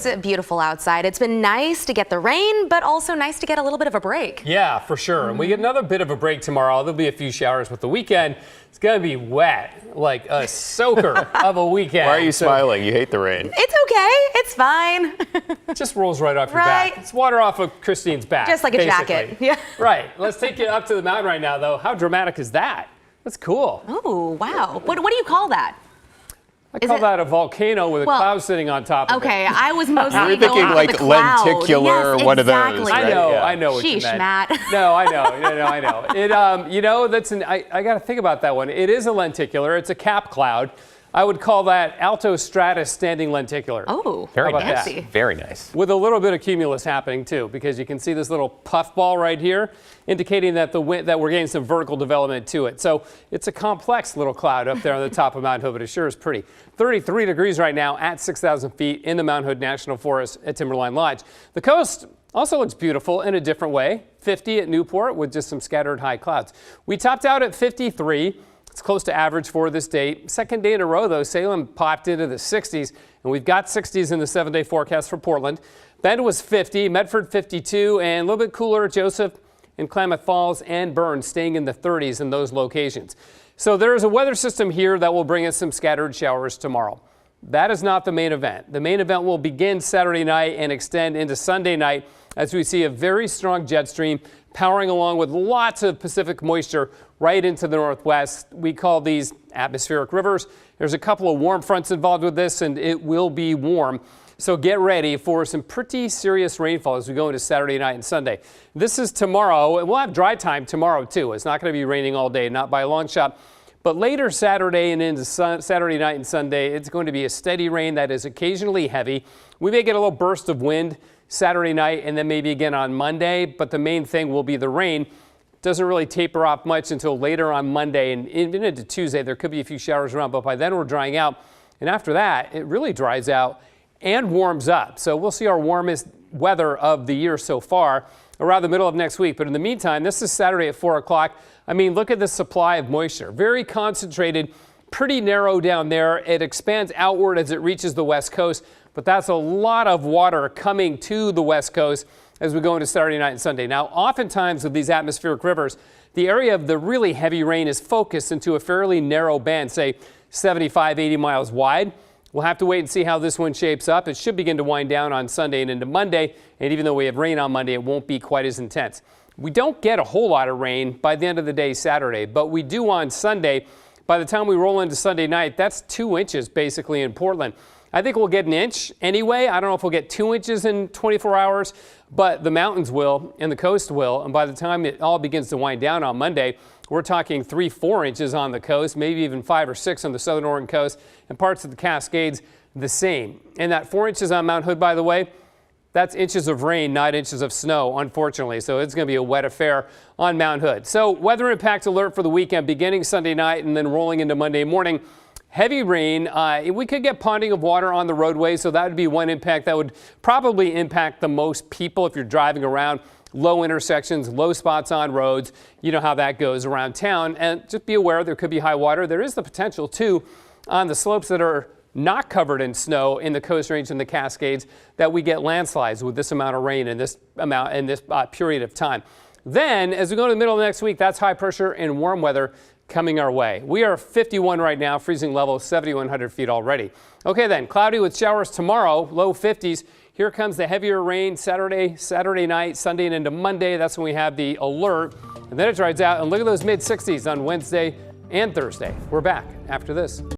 is beautiful outside. It's been nice to get the rain, but also nice to get a little bit of a break. Yeah, for sure. And we get another bit of a break tomorrow. There'll be a few showers with the weekend. It's going to be wet, like a soaker of a weekend. Why are you smiling? You hate the rain. It's okay. It's fine. It just rolls right off your back. It's water off of Christine's back. Just like basically. a jacket. Yeah. Right. Let's take you up to the mountain right now, though. How dramatic is that? That's cool. Oh, wow. What do you call that? I call that a volcano with a cloud sitting on top of it. Okay, I was mostly You're thinking going like the cloud. lenticular, yes, one exactly. of those. Right? I know what you meant. Matt. No, I know. I know. It, you know, I got to think about that one. It is a lenticular. It's a cap cloud. I would call that alto stratus standing lenticular. Oh, very fancy. nice. Very nice. With a little bit of cumulus happening too, because you can see this little puff ball right here, indicating that that we're getting some vertical development to it. So it's a complex little cloud up there on the top of Mount Hood, but it sure is pretty. 33 degrees right now at 6,000 feet in the Mount Hood National Forest at Timberline Lodge. The coast also looks beautiful in a different way. 50 at Newport with just some scattered high clouds. We topped out at 53. It's close to average for this date. Second day in a row, though, Salem popped into the 60s, and we've got 60s in the 7-day forecast for Portland. Bend was 50, Medford 52, and a little bit cooler, Joseph and Klamath Falls and Burns staying in the 30s in those locations. So there is a weather system here that will bring us some scattered showers tomorrow. That is not the main event. The main event will begin Saturday night and extend into Sunday night as we see a very strong jet stream powering along with lots of Pacific moisture right into the northwest. We call these atmospheric rivers. There's a couple of warm fronts involved with this, and it will be warm. So get ready for some pretty serious rainfall as we go into Saturday night and Sunday. This is tomorrow, and we'll have dry time tomorrow too. It's not going to be raining all day, not by a long shot. But later Saturday and into Saturday night and Sunday, it's going to be a steady rain that is occasionally heavy. We may get a little burst of wind Saturday night and then maybe again on Monday, but the main thing will be the rain. Doesn't really taper off much until later on Monday and even into Tuesday. There could be a few showers around, but by then we're drying out. And after that, it really dries out and warms up. So we'll see our warmest weather of the year so far around the middle of next week. But in the meantime, this is Saturday at 4 o'clock. I mean, look at the supply of moisture. Very concentrated, pretty narrow down there. It expands outward as it reaches the west coast, but that's a lot of water coming to the west coast as we go into Saturday night and Sunday. Now, oftentimes with these atmospheric rivers, the area of the really heavy rain is focused into a fairly narrow band, say 75, 80 miles wide. We'll have to wait and see how this one shapes up. It should begin to wind down on Sunday and into Monday, and even though we have rain on Monday, it won't be quite as intense. We don't get a whole lot of rain by the end of the day Saturday, but we do on Sunday. By the time we roll into Sunday night, that's 2 inches basically in Portland. I think we'll get an inch anyway. I don't know if we'll get 2 inches in 24 hours, but the mountains will and the coast will. And by the time it all begins to wind down on Monday, we're talking 3-4 inches on the coast, maybe even 5 or 6 on the southern Oregon coast and parts of the Cascades the same. And that 4 inches on Mount Hood, by the way, that's inches of rain, not inches of snow, unfortunately. So it's going to be a wet affair on Mount Hood. So weather impact alert for the weekend beginning Sunday night and then rolling into Monday morning. Heavy rain. We could get ponding of water on the roadway, so that would be one impact that would probably impact the most people if you're driving around. Low intersections, low spots on roads. You know how that goes around town. And just be aware there could be high water. There is the potential, too, on the slopes that are not covered in snow in the Coast Range and the Cascades, that we get landslides with this amount of rain in this period of time. Then, as we go to the middle of next week, that's high pressure and warm weather coming our way. We are 51 right now, freezing level 7,100 feet already. Okay then, cloudy with showers tomorrow, low 50s. Here comes the heavier rain Saturday night, Sunday and into Monday. That's when we have the alert. And then it dries out. And look at those mid 60s on Wednesday and Thursday. We're back after this.